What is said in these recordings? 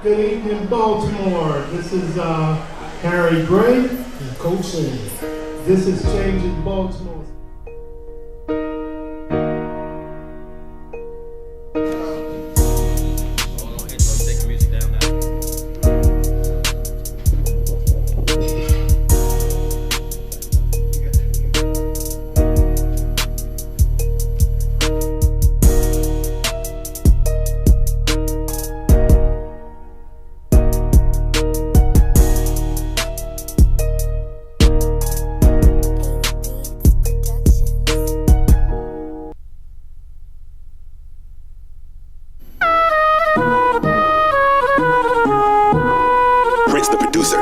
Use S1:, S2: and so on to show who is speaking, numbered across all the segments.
S1: Good evening, Baltimore. This is Harry Gray and Coach Lee. This is Changing Baltimore.
S2: The producer.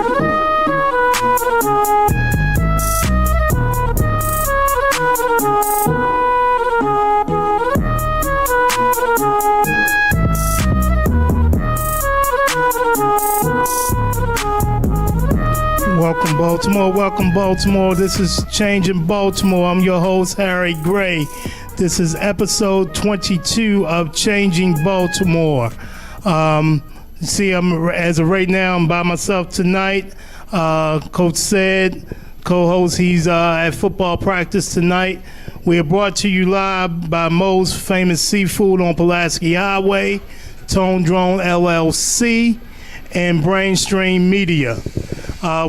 S1: Welcome, Baltimore. Welcome, Baltimore. This is Changing Baltimore. I'm your host, Harry Gray. This is episode 22 of Changing Baltimore. See, as of right now, I'm by myself tonight. Coach said, co-host, he's at football practice tonight. We are brought to you live by Mo's Famous Seafood on Pulaski Highway, Tone Drone LLC, and Brainstream Media.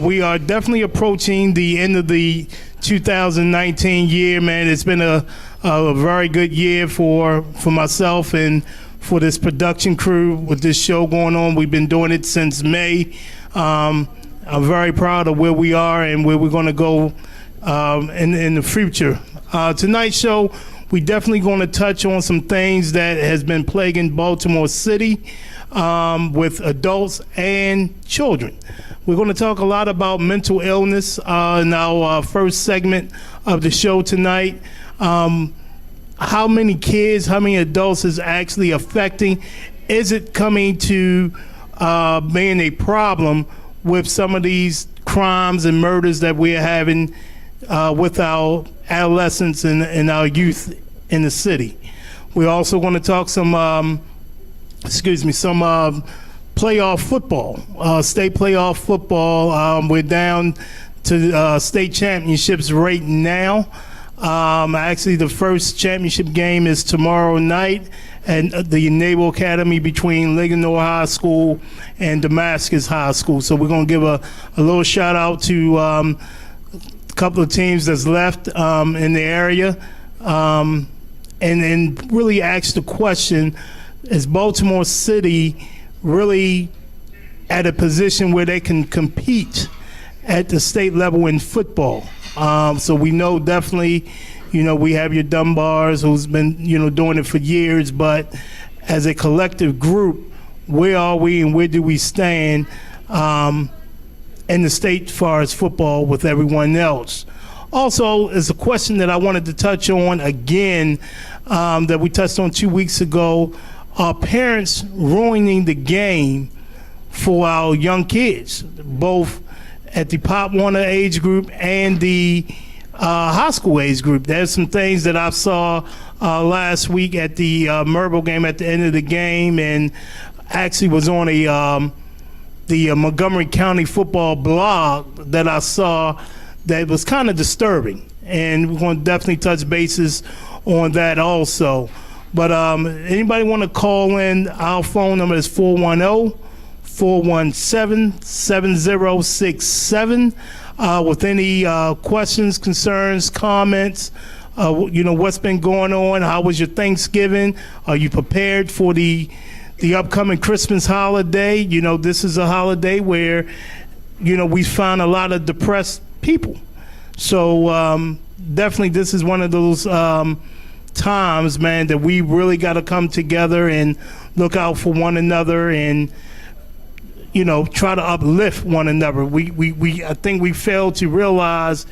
S1: We are definitely approaching the end of the 2019 year, man. It's been a very good year for myself and for this production crew with this show going on. We've been doing it since May. I'm very proud of where we are and where we're going to go in the future. Tonight's show, we definitely going to touch on some things that has been plaguing Baltimore City with adults and children. We're going to talk a lot about mental illness in our first segment of the show tonight. How many kids, how many adults is actually affecting? Is it coming to being a problem with some of these crimes and murders that we're having with our adolescents and our youth in the city? We're also going to talk some playoff football, state playoff football. We're down to state championships right now. Actually, the first championship game is tomorrow night at the Naval Academy between Linganore High School and Damascus High School. So we're going to give a little shout out to a couple of teams that's left in the area and really ask the question, is Baltimore City really at a position where they can compete at the state level in football? So we know definitely, we have your Dunbars who's been, doing it for years, but as a collective group, where are we and where do we stand in the state as far as football with everyone else? Also, is a question that I wanted to touch on again that we touched on 2 weeks ago. Are parents ruining the game for our young kids, both at the Pop Warner age group and the high school age group? There's some things that I saw last week at the Merville game at the end of the game, and actually was on the Montgomery County football blog that I saw that was kind of disturbing. And we're going to definitely touch bases on that also. But anybody want to call in? Our phone number is 410-417-7067 with any questions, concerns, comments. What's been going on? How was your Thanksgiving? Are you prepared for the upcoming Christmas holiday? This is a holiday where, we find a lot of depressed people. So definitely this is one of those times, man, that we really got to come together and look out for one another and try to uplift one another. I think we fail to realize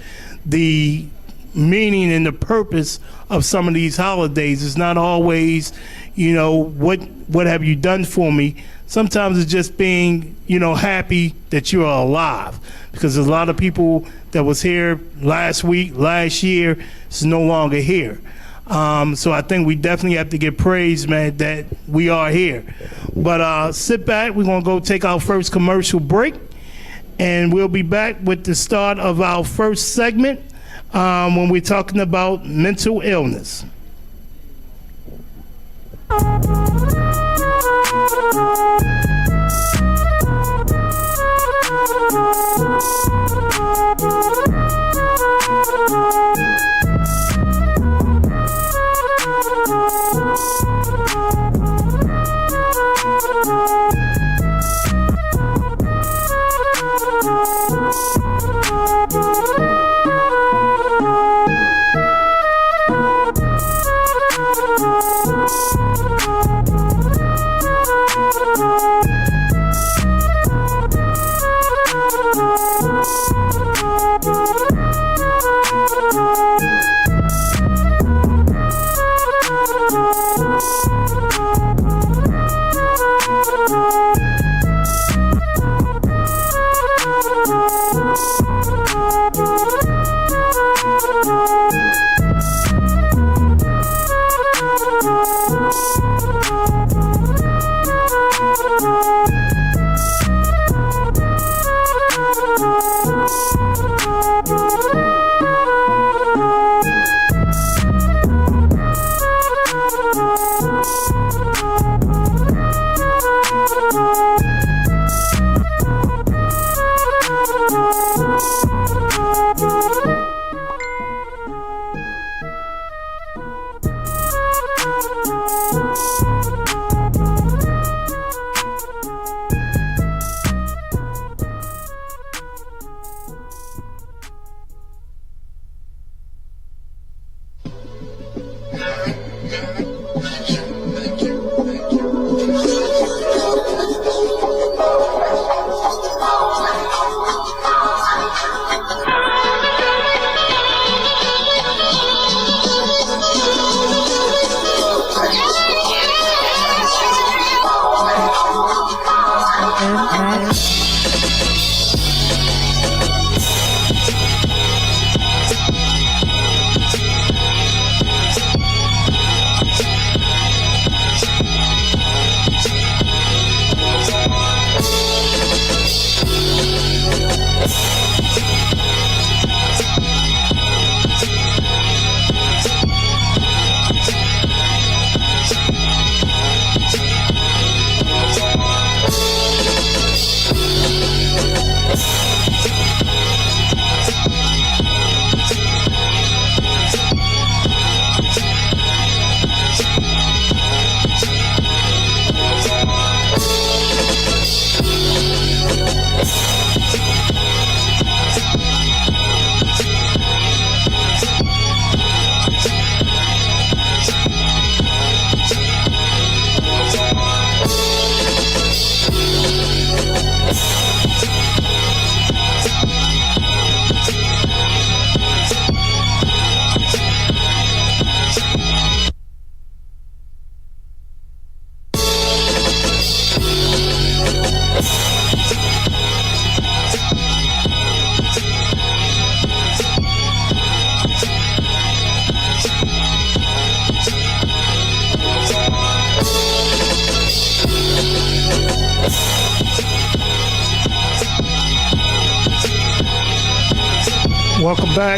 S1: the meaning and the purpose of some of these holidays. It's not always, what have you done for me? Sometimes it's just being, happy that you're alive, because there's a lot of people that was here last week, last year, is no longer here. So I think we definitely have to give praise, man, that we are here. But sit back. We're going to go take our first commercial break, and we'll be back with the start of our first segment when we're talking about mental illness.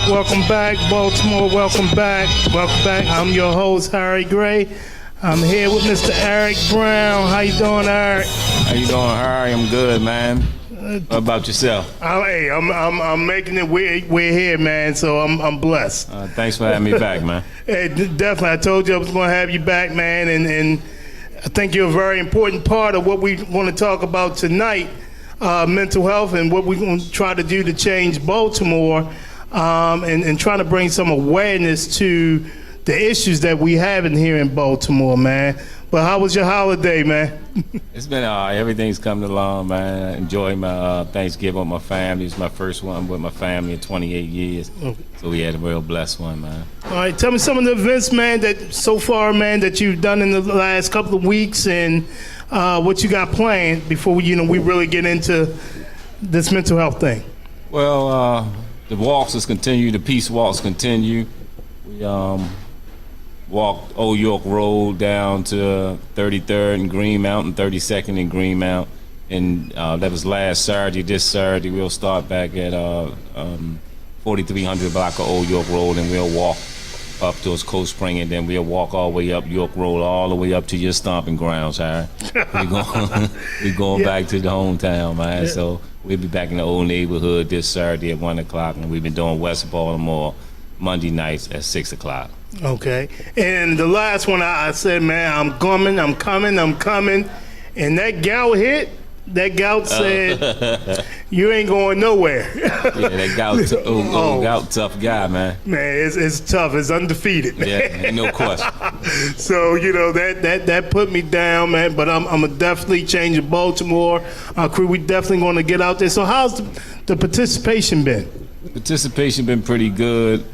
S1: Welcome back, Baltimore. Welcome back. I'm your host, Harry Gray. I'm here with Mr. Eric Brown. How you doing, Eric?
S3: How you doing, Harry? I'm good, man. What about yourself?
S1: Hey, I'm making it. We're here, man. So I'm blessed.
S3: Thanks for having me back, man.
S1: Hey, definitely. I told you I was going to have you back, man, and I think you're a very important part of what we want to talk about tonight, mental health, and what we're going to try to do to change Baltimore. And trying to bring some awareness to the issues that we have in here in Baltimore, man. But how was your holiday, man?
S3: It's been everything's coming along, man. I enjoyed my Thanksgiving with my family. It's my first one with my family in 28 years. Okay. So we had a real blessed one, man.
S1: All right, tell me some of the events, man, that so far, man, that you've done in the last couple of weeks, and what you got planned before we really get into this mental health thing.
S3: Well, the walks continue. The peace walks continue. We walked Old York Road down to 33rd and Greenmount and 32nd and Greenmount. And that was last Saturday. This Saturday, we'll start back at 4300 block of Old York Road, and we'll walk up towards Cold Spring, and then we'll walk all the way up York Road, all the way up to your stomping grounds, Harry. We're going back to the hometown, man. Yeah. So we'll be back in the old neighborhood this Saturday at 1 o'clock, and we've been doing West Baltimore Monday nights at 6 o'clock.
S1: Okay. And the last one, I said, man, I'm coming. And that gout hit. That gout said, you ain't going nowhere.
S3: Yeah, that gout tough guy, man.
S1: Man, it's tough. It's undefeated, man.
S3: Yeah, ain't no question.
S1: So, that put me down, man. But I'm definitely changing Baltimore. Crew, we definitely going to get out there. So how's the participation been?
S3: Participation been pretty good.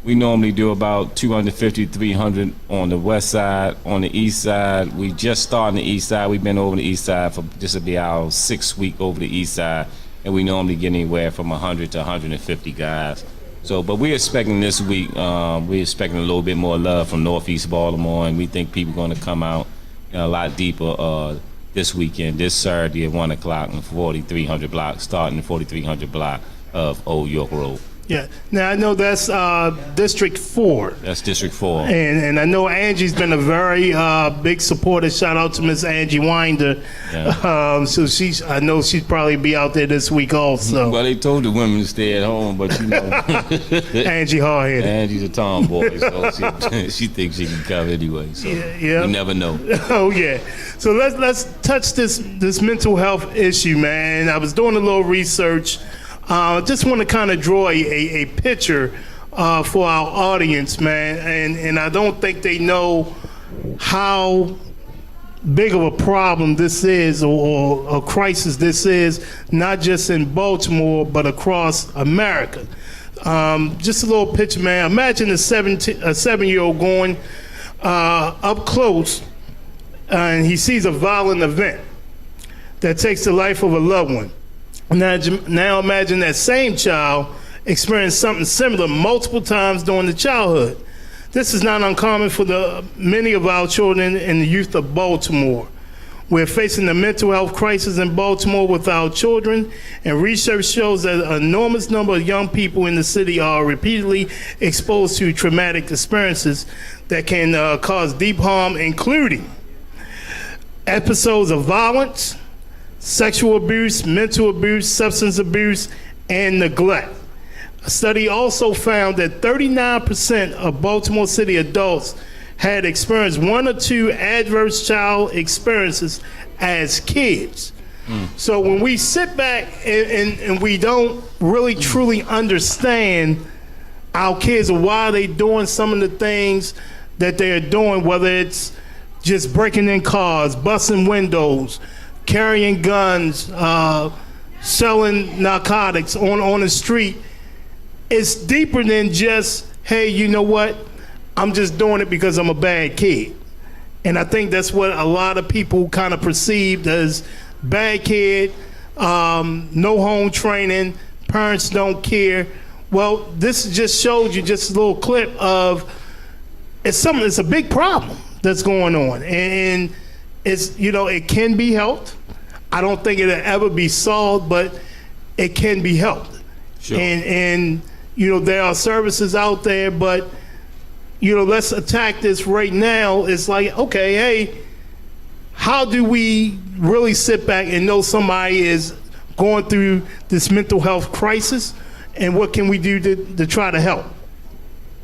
S3: We normally do about 250, 300 on the west side. On the east side, we just started on the east side. We've been over the east side for this will be our 6th week over the east side, and we normally get anywhere from 100 to 150 guys. So, but we're expecting this week, we're expecting a little bit more love from Northeast Baltimore, and we think people are going to come out a lot deeper this weekend, this Saturday at 1 o'clock in 4300 block, starting the 4300 block of Old York Road.
S1: Yeah. Now, I know that's District 4.
S3: That's District 4.
S1: And I know Angie's been a very big supporter. Shout out to Miss Angie Winder. Yeah. So I know she's probably be out there this week also.
S3: Well, they told the women to stay at home, but
S1: Angie hard-headed.
S3: Angie's a tomboy, so she thinks she can come anyway. So you never know.
S1: Oh, yeah. So let's touch this mental health issue, man. I was doing a little research. Just want to kind of draw a picture for our audience, man, and I don't think they know how big of a problem this is or a crisis this is, not just in Baltimore but across America. Just a little picture, man. Imagine a 7-year-old going up close and he sees a violent event that takes the life of a loved one. Now imagine that same child experienced something similar multiple times during the childhood. This is not uncommon for many of our children and the youth of Baltimore. We're facing the mental health crisis in Baltimore with our children, and research shows that an enormous number of young people in the city are repeatedly exposed to traumatic experiences that can cause deep harm, including episodes of violence, sexual abuse, mental abuse, substance abuse, and neglect. A study also found that 39% of Baltimore City adults had experienced 1 or 2 adverse child experiences as kids. So when we sit back and we don't really truly understand our kids or why they're doing some of the things that they're doing, whether it's just breaking in cars, busting windows, carrying guns, selling narcotics on the street, it's deeper than just, hey, you know what? I'm just doing it because I'm a bad kid. And I think that's what a lot of people kind of perceived as bad kid, no home training, parents don't care. Well, this just showed you just a little clip of it's a big problem that's going on. And it's, it can be helped. I don't think it'll ever be solved, but it can be helped.
S3: Sure.
S1: And there are services out there, but, let's attack this right now. It's like, okay, hey, how do we really sit back and know somebody is going through this mental health crisis, and what can we do to try to help?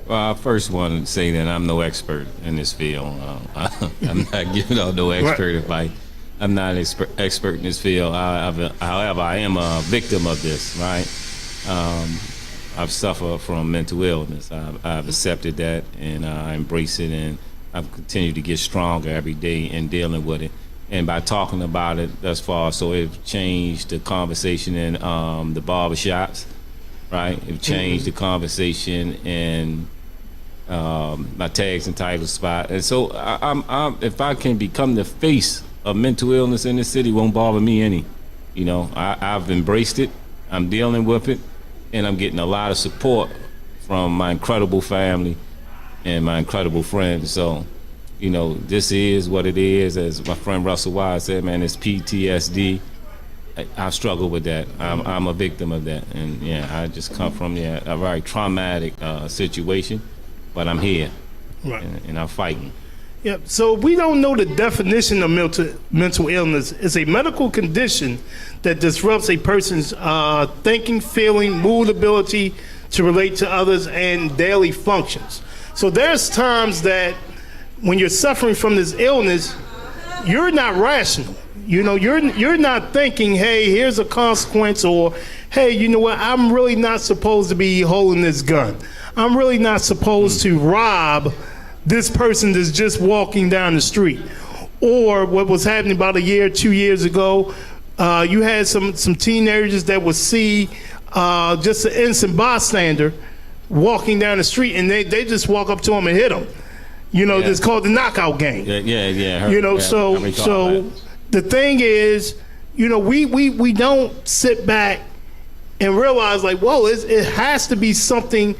S3: Well, I first want to say that I'm no expert in this field. I'm not giving out no expert advice. I'm not an expert in this field. However, I am a victim of this, right? I've suffered from mental illness. I've accepted that, and I embrace it, and I've continued to get stronger every day in dealing with it. And by talking about it thus far, so it changed the conversation in the barbershops, right? It changed the conversation in my tags and titles spot. And so I'm if I can become the face of mental illness in this city, won't bother me any. I've embraced it, I'm dealing with it, and I'm getting a lot of support from my incredible family and my incredible friends. So, this is what it is. As my friend Russell Wise said, man, it's PTSD. I struggle with that. I'm a victim of that, and I just come from a very traumatic situation, but I'm here,
S1: Right.
S3: and I'm fighting.
S1: Yep. So we don't know the definition of mental illness. It's a medical condition that disrupts a person's thinking, feeling, mood, ability to relate to others, and daily functions. So there's times that when you're suffering from this illness, you're not rational. You're not thinking, hey, here's a consequence, or hey, you know what, I'm really not supposed to be holding this gun. I'm really not supposed to rob this person that's just walking down the street. Or what was happening about a year, 2 years ago, you had some teenagers that would see just an innocent bystander walking down the street, and they just walk up to him and hit him. It's called the knockout game.
S3: Yeah.
S1: So the thing is, we don't sit back and realize like, well, it has to be something,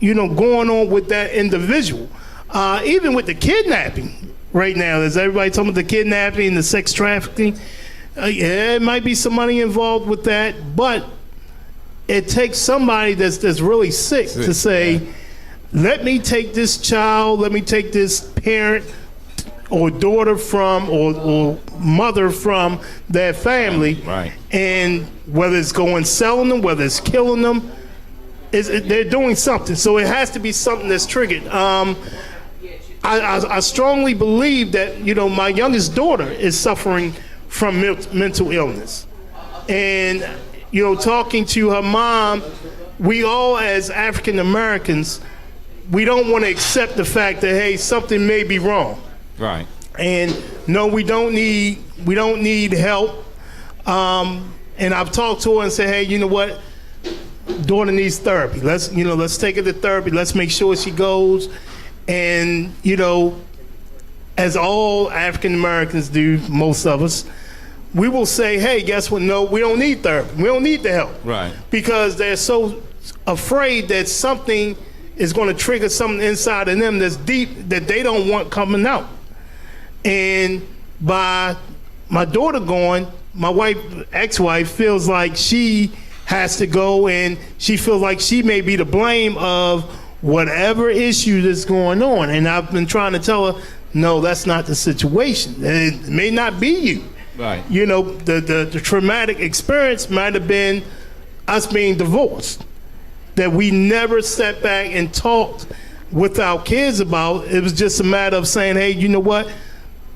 S1: going on with that individual. Even with the kidnapping right now, there's everybody talking about the kidnapping and the sex trafficking. It might be some money involved with that, but it takes somebody that's really sick to say, let me take this child, let me take this parent or daughter from or mother from their family,
S3: right? And
S1: whether it's going selling them, whether it's killing them, they're doing something. So it has to be something that's triggered. I strongly believe that my youngest daughter is suffering from mental illness, and talking to her mom, we all as African Americans, we don't want to accept the fact that hey, something may be wrong.
S3: Right.
S1: And no, we don't need help. And I've talked to her and said, hey, you know what? Daughter needs therapy. Let's take her to therapy. Let's make sure she goes. And, as all African Americans do, most of us, we will say, hey, guess what? No, we don't need therapy. We don't need the help.
S3: Right.
S1: Because they're so afraid that something is going to trigger something inside of them that's deep that they don't want coming out. And by my daughter going, my ex-wife feels like she has to go, and she feels like she may be to blame of whatever issue that's going on. And I've been trying to tell her, no, that's not the situation. It may not be you.
S3: Right.
S1: The traumatic experience might have been us being divorced, that we never sat back and talked with our kids about. It was just a matter of saying, hey, you know what?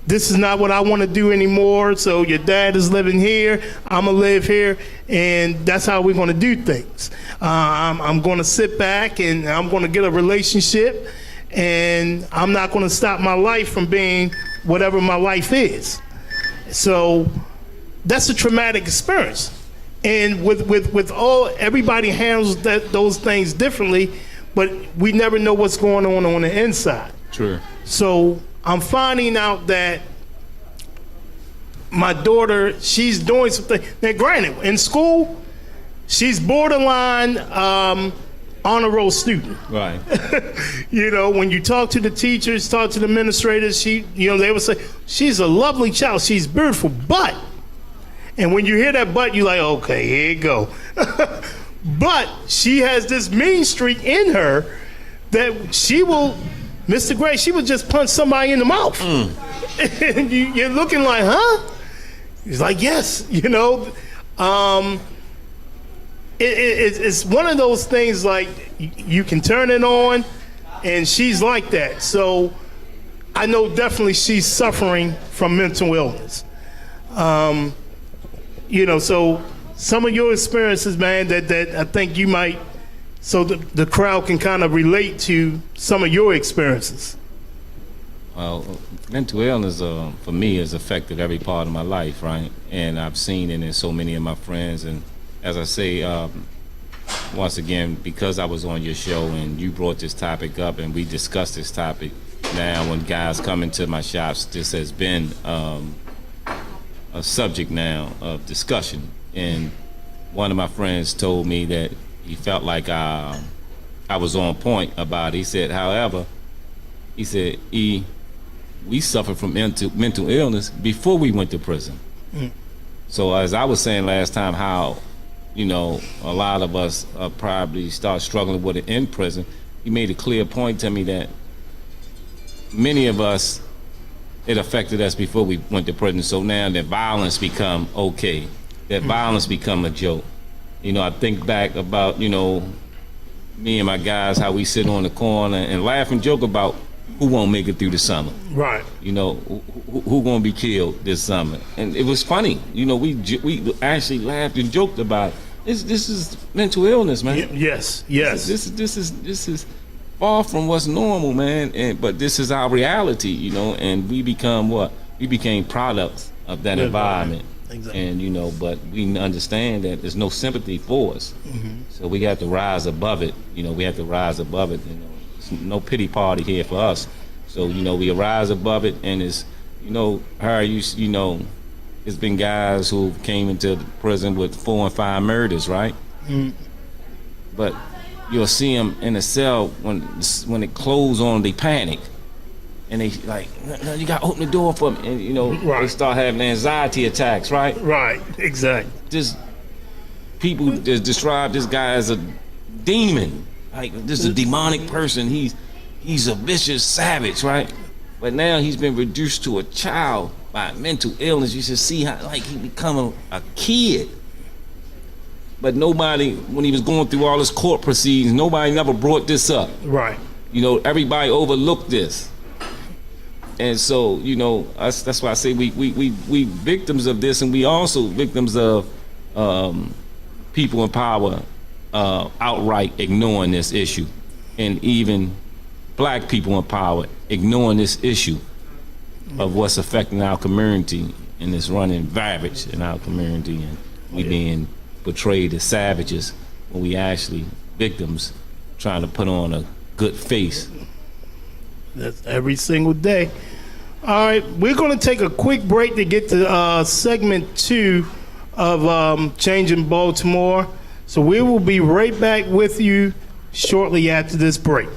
S1: This is not what I want to do anymore. So your dad is living here. I'm going to live here. And that's how we're going to do things. I'm going to sit back and I'm going to get a relationship. And I'm not going to stop my life from being whatever my life is. So that's a traumatic experience. And with everybody handles those things differently, but we never know what's going on the inside.
S3: True. So
S1: I'm finding out that my daughter, she's doing something. Now, granted, in school, she's borderline honor roll student.
S3: Right.
S1: When you talk to the teachers, talk to the administrators, they would say, she's a lovely child, she's beautiful, but, and when you hear that but, you're like, okay, here you go. But she has this mean streak in her that she will, Mr. Gray, she would just punch somebody in the mouth. And you're looking like, huh? He's like, yes, it's one of those things like you can turn it on, and she's like that. So I know definitely she's suffering from mental illness. So some of your experiences, man, that I think you might, so the crowd can kind of relate to some of your experiences.
S3: Well, mental illness for me has affected every part of my life, right? And I've seen it in so many of my friends. And as I say, once again, because I was on your show and you brought this topic up and we discussed this topic, now when guys come into my shops, this has been a subject now of discussion. And one of my friends told me that he felt like I was on point about it. He said, however, He said, we suffered from mental illness before we went to prison. So as I was saying last time, how, a lot of us probably start struggling with it in prison. He made a clear point to me that many of us, it affected us before we went to prison. So now that violence become okay, that violence become a joke. I think back about, me and my guys, how we sit on the corner and laugh and joke about who won't make it through the summer.
S1: Right.
S3: Who gonna be killed this summer? And it was funny. We actually laughed and joked about it. This is mental illness, man.
S1: Yes.
S3: This is far from what's normal, man. But this is our reality, and we become what? We became products of that environment.
S1: Exactly.
S3: And but we understand that there's no sympathy for us. So we have to rise above it. We have to rise above it. There's no pity party here for us. So we rise above it, and it's Harry, it's been guys who came into prison with 4 and 5 murders, right? But you'll see them in a cell when it close on, they panic. And they like, no, you got to open the door for me. And,
S1: Right.
S3: They start having anxiety attacks, right?
S1: Right, exactly.
S3: Just people just describe this guy as a demon. Like, this is a demonic person. He's a vicious savage, right? But now he's been reduced to a child by mental illness. You should see how, like, he become a kid. But nobody, when he was going through all his court proceedings, nobody never brought this up.
S1: Right.
S3: Everybody overlooked this. And so, that's why I say we victims of this, and we also victims of people in power outright ignoring this issue, and even black people in power ignoring this issue of what's affecting our community, and it's running ravage in our community, and we being portrayed as savages when we actually victims trying to put on a good face.
S1: That's every single day. All right, we're going to take a quick break to get to segment 2 of Changing Baltimore. So we will be right back with you shortly after this break.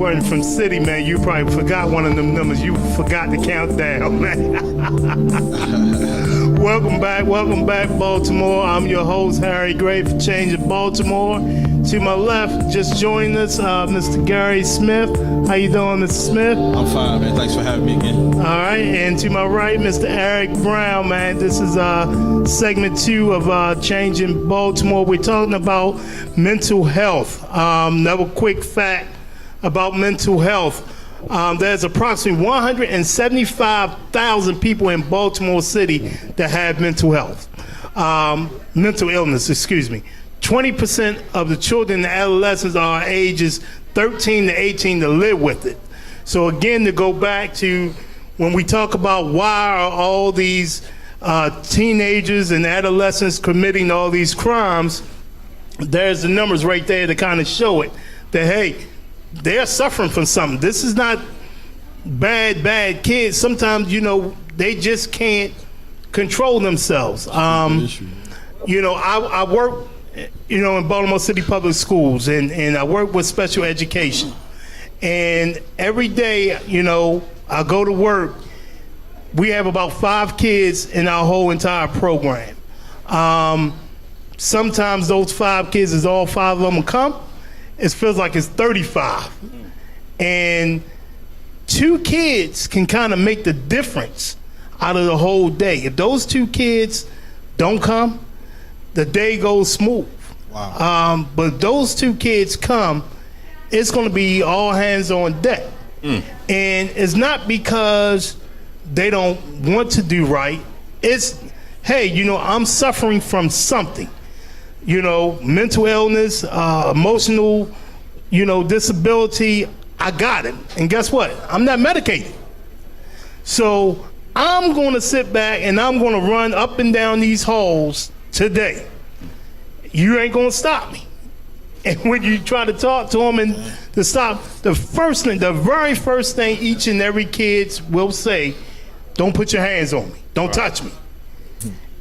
S1: wasn't from city, man, you probably forgot one of them numbers. You forgot to count down, man. Welcome back, Baltimore. I'm your host, Harry Gray, for Changing Baltimore. To my left, just joining us, Mr. Gary Smith. How you doing, Mr. Smith?
S4: I'm fine, man. Thanks for having me again.
S1: All right, and to my right, Mr. Eric Brown, man. This is segment 2 of Changing Baltimore. We're talking about mental health. Another quick fact about mental health. There's approximately 175,000 people in Baltimore City that have mental health, mental illness, excuse me. 20% of the children and adolescents are ages 13 to 18 to live with it. So again, to go back to when we talk about why are all these teenagers and adolescents committing all these crimes, there's the numbers right there to kind of show it, that hey, they're suffering from something. This is not bad kids. Sometimes, they just can't control themselves. I work, in Baltimore City Public Schools, and I work with special education. And every day, I go to work. We have about 5 kids in our whole entire program. Sometimes those 5 kids is all 5 of them come. It feels like it's 35. And 2 kids can kind of make the difference out of the whole day. If those 2 kids don't come, the day goes smooth.
S4: Wow.
S1: But those 2 kids come, it's going to be all hands on deck. And it's not because they don't want to do right. It's, hey, I'm suffering from something. Mental illness, emotional, disability, I got it. And guess what? I'm not medicated. So I'm going to sit back and I'm going to run up and down these halls today. You ain't going to stop me. And when you try to talk to them and to stop, the very first thing each and every kid will say, don't put your hands on me. Don't touch me.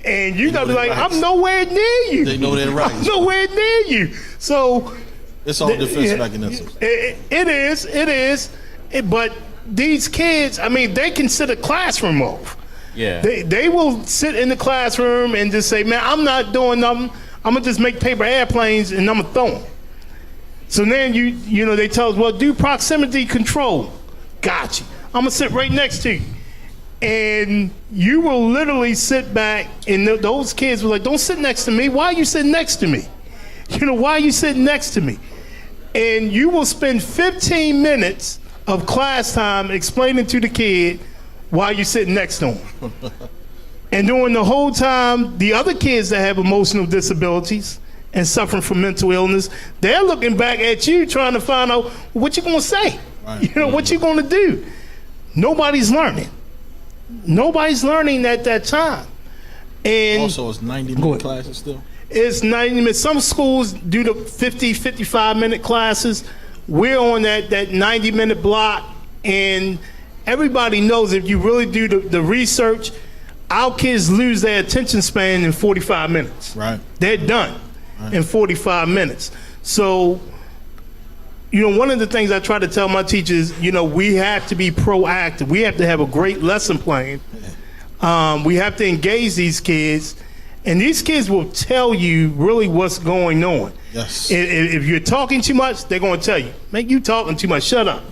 S1: And you gotta be like, rights. I'm nowhere near you.
S4: They know their rights.
S1: I'm nowhere near you. So
S4: it's all defense mechanisms.
S1: It is. But these kids, they can sit a classroom off.
S3: Yeah.
S1: They will sit in the classroom and just say, man, I'm not doing nothing. I'm gonna just make paper airplanes and I'm gonna throw them. So then they tell us, well, do proximity control. Gotcha. I'm gonna sit right next to you. And you will literally sit back, and those kids were like, don't sit next to me. Why are you sitting next to me? Why are you sitting next to me? And you will spend 15 minutes of class time explaining to the kid why you're sitting next to him. And during the whole time, the other kids that have emotional disabilities and suffering from mental illness, they're looking back at you trying to find out what you're going to say. Right. What you're going to do. Nobody's learning. Nobody's learning at that time. And
S4: also, it's 90-minute classes still?
S1: It's 90 minutes. Some schools do the 50, 55-minute classes. We're on that 90-minute block. And everybody knows if you really do the research, our kids lose their attention span in 45 minutes.
S4: Right.
S1: They're done in 45 minutes. So, one of the things I try to tell my teachers, we have to be proactive. We have to have a great lesson plan. We have to engage these kids, and these kids will tell you really what's going on.
S4: Yes.
S1: If you're talking too much, they're going to tell you, man, you talking too much, shut up.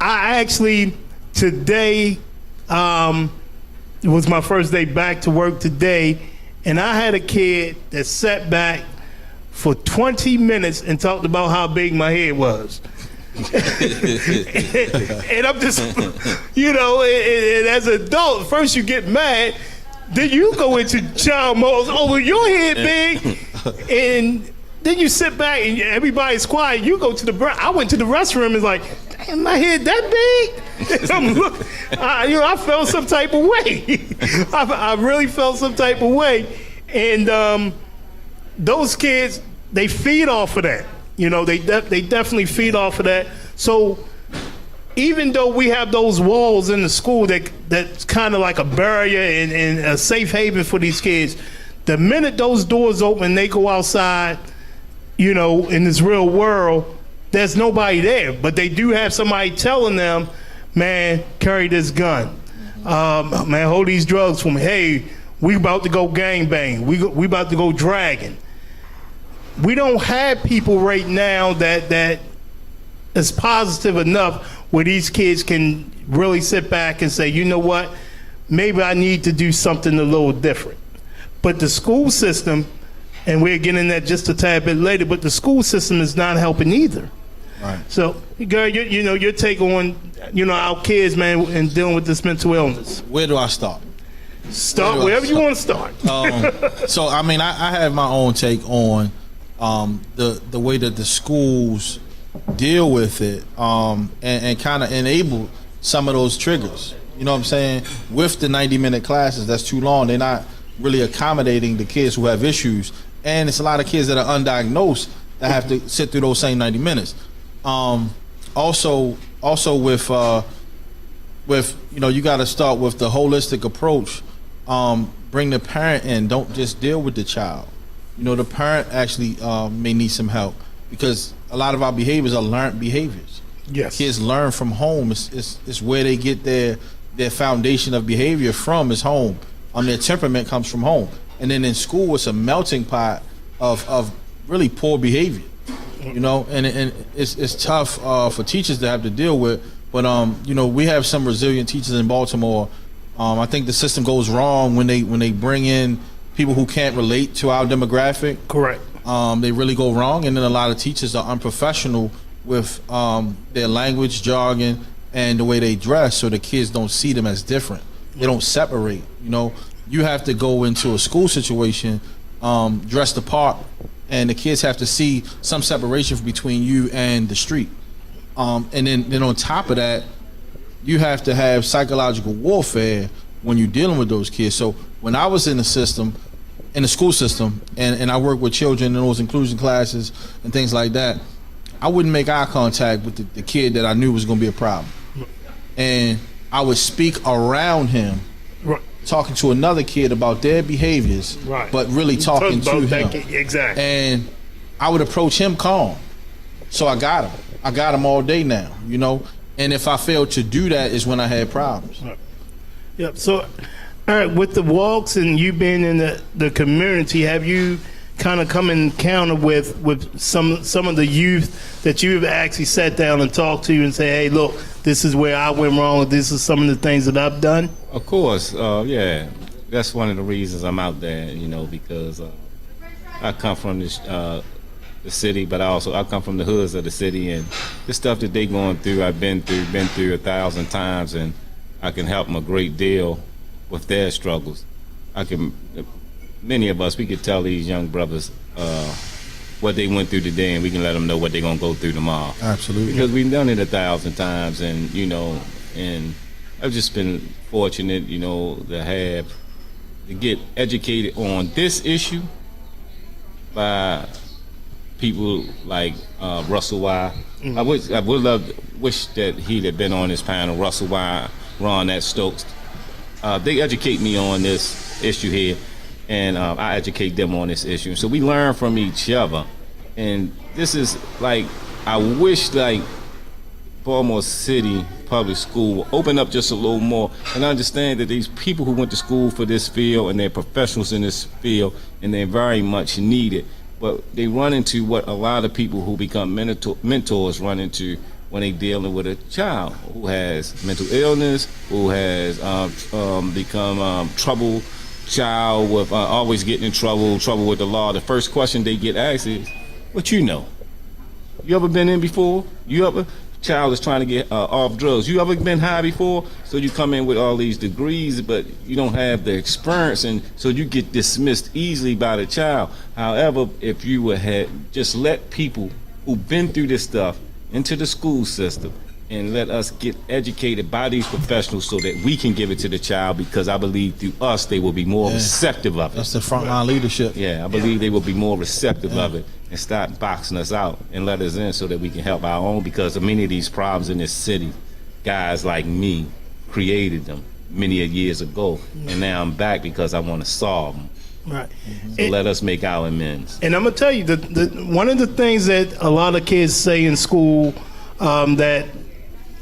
S1: I actually, today, it was my first day back to work today, and I had a kid that sat back for 20 minutes and talked about how big my head was. And I'm just, and as an adult, first you get mad, then you go into child mode, oh, your head big, and then you sit back and everybody's quiet. You go to I went to the restroom and it's like, damn, my head that big? And I felt some type of way. I really felt some type of way. And those kids, they feed off of that. They definitely feed off of that. So even though we have those walls in the school that's kind of like a barrier and a safe haven for these kids, the minute those doors open, they go outside, in this real world, there's nobody there, but they do have somebody telling them, man, carry this gun. Man, hold these drugs for me. Hey, we about to go gangbang. We about to go dragging. We don't have people right now that is positive enough where these kids can really sit back and say, you know what, maybe I need to do something a little different. But the school system, and we're getting that just a tad bit later, but the school system is not helping either.
S4: Right.
S1: So, girl, your take on, our kids, man, and dealing with this mental illness.
S4: Where do I start?
S1: Start wherever you want to start.
S4: So, I mean, I have my own take on the way that the schools deal with it, and kind of enable some of those triggers. You know what I'm saying? With the 90-minute classes, that's too long. They're not really accommodating the kids who have issues, and it's a lot of kids that are undiagnosed that have to sit through those same 90 minutes. Also with you got to start with the holistic approach. Bring the parent in. Don't just deal with the child. The parent actually may need some help, because a lot of our behaviors are learned behaviors.
S1: Yes.
S4: Kids learn from home. It's where they get their foundation of behavior from, is home. Their temperament comes from home. And then in school, it's a melting pot of really poor behavior. And it's tough for teachers to have to deal with. But we have some resilient teachers in Baltimore. I think the system goes wrong when they bring in people who can't relate to our demographic.
S1: Correct.
S4: They really go wrong, and then a lot of teachers are unprofessional with their language, jargon, and the way they dress, so the kids don't see them as different. They don't separate. You have to go into a school situation dressed the part, and the kids have to see some separation between you and the street. And then on top of that, you have to have psychological warfare when you're dealing with those kids. So when I was in the school system, and I worked with children in those inclusion classes and things like that, I wouldn't make eye contact with the kid that I knew was going to be a problem. And I would speak around him,
S1: right,
S4: talking to another kid about their behaviors,
S1: right,
S4: but really talking to him.
S1: Exactly.
S4: And I would approach him calm. So I got him. I got him all day now, And if I failed to do that is when I had problems.
S1: Right. Yep. So, all right, with the walks and you being in the community, have you kind of come in encounter with some of the youth that you've actually sat down and talked to and say, hey, look, this is where I went wrong. This is some of the things that I've done?
S3: Of course, yeah. That's one of the reasons I'm out there, because I come from the city, but I come from the hoods of the city, and the stuff that they going through, I've been through 1,000 times, and I can help them a great deal with their struggles. Many of us, we could tell these young brothers what they went through today, and we can let them know what they're going to go through tomorrow.
S4: Absolutely.
S3: Because we've done it 1,000 times, and, and I've just been fortunate, to get educated on this issue by people like Russell Y. I would wish that he'd have been on this panel, Russell Y, Ron at Stokes. They educate me on this issue here, and I educate them on this issue. So we learn from each other. And this is I wish Baltimore City Public School will open up just a little more and understand that these people who went to school for this field and they're professionals in this field and they're very much needed. But they run into what a lot of people who become mentors run into when they're dealing with a child who has mental illness, who has become trouble child with always getting in trouble with the law. The first question they get asked is, what you know? You ever been in before? Child is trying to get off drugs. You ever been high before? So you come in with all these degrees, but you don't have the experience, and so you get dismissed easily by the child. However, if you would have just let people who've been through this stuff into the school system and let us get educated by these professionals so that we can give it to the child, because I believe through us they will be more receptive of it.
S4: That's the frontline leadership.
S3: Yeah, I believe they will be more receptive of it and start boxing us out and let us in so that we can help our own, because of many of these problems in this city, guys like me created them many years ago, and now I'm back because I want to solve them
S1: Right.
S3: So let us make our amends.
S1: And I'm gonna tell you one of the things that a lot of kids say in school that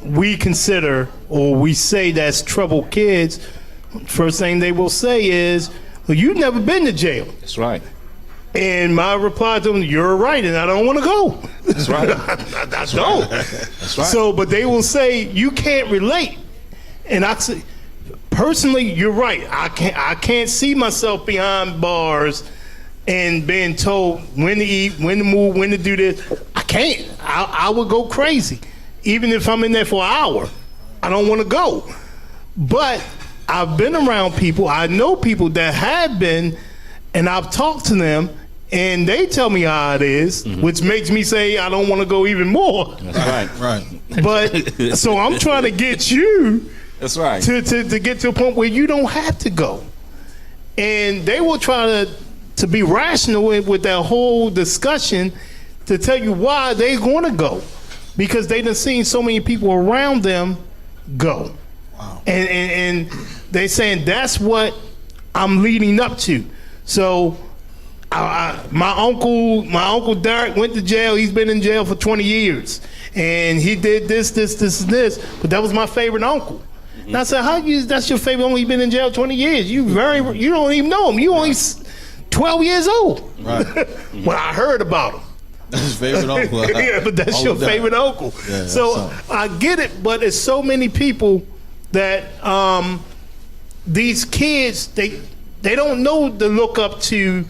S1: we consider or we say that's troubled kids. First thing they will say is, "Well, you've never been to jail."
S3: That's right.
S1: And my reply to them, "You're right, and I don't want to go."
S3: That's right.
S1: I don't.
S3: That's right.
S1: So, but they will say you can't relate, and I say, personally, you're right. I can't see myself behind bars and being told when to eat, when to move, when to do this. I can't. I would go crazy, even if I'm in there for an hour. I don't want to go. But I've been around people. I know people that have been, and I've talked to them. And they tell me how it is, which makes me say I don't want to go even more.
S3: That's right.
S4: Right.
S1: But so I'm trying to get you
S3: That's right.
S1: to get to a point where you don't have to go. And they will try to be rational with that whole discussion to tell you why they're going to go. Because they done seen so many people around them go.
S4: Wow.
S1: And they saying that's what I'm leading up to. So my uncle Derek went to jail. He's been in jail for 20 years, and he did this, and this. But that was my favorite uncle. And I said, that's your favorite uncle? He's been in jail 20 years. You don't even know him. You only 12 years old.
S4: Right.
S1: When I heard about him.
S4: That's his favorite uncle.
S1: Yeah, but that's your favorite uncle.
S4: Yeah,
S1: so I get it, but it's so many people that these kids they don't know to look up to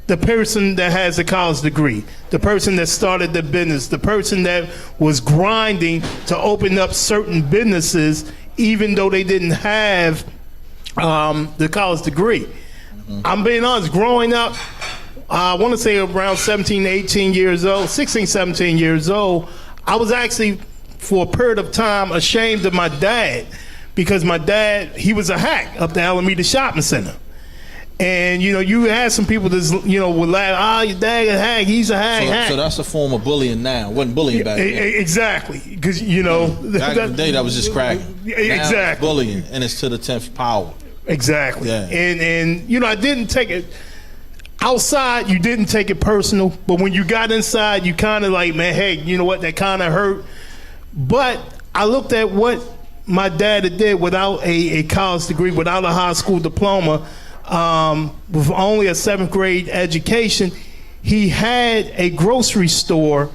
S1: the person that has a college degree, the person that started the business, the person that was grinding to open up certain businesses, even though they didn't have the college degree. I'm being honest, growing up, I want to say around 17, 18 years old, 16, 17 years old, I was actually, for a period of time, ashamed of my dad because my dad, he was a hack up the Alameda Shopping Center. And, you had some people that, would laugh, your dad a hack, he's a hack.
S4: So that's a form of bullying now. It wasn't bullying back then.
S1: Exactly. Because,
S4: Back in the day, that was just crack.
S1: Exactly.
S4: Now it's bullying, and it's to the 10th power.
S1: Exactly.
S4: Yeah.
S1: And I didn't take it, outside, you didn't take it personal. But when you got inside, you kind of like, man, hey, you know what, that kind of hurt. But I looked at what my dad did without a college degree, without a high school diploma, with only a 7th grade education. He had a grocery store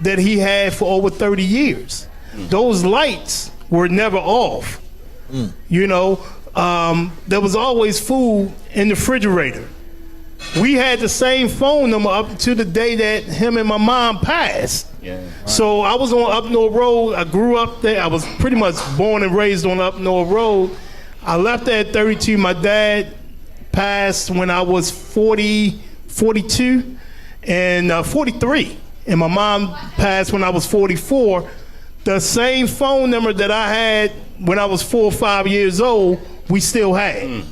S1: that he had for over 30 years. Those lights were never off. There was always food in the refrigerator. We had the same phone number up to the day that him and my mom passed.
S3: Yeah. Right.
S1: So I was on Up North Road. I grew up there. I was pretty much born and raised on Up North Road. I left there at 32. My dad passed when I was 42 and 43. And my mom passed when I was 44. The same phone number that I had when I was 4 or 5 years old, we still had.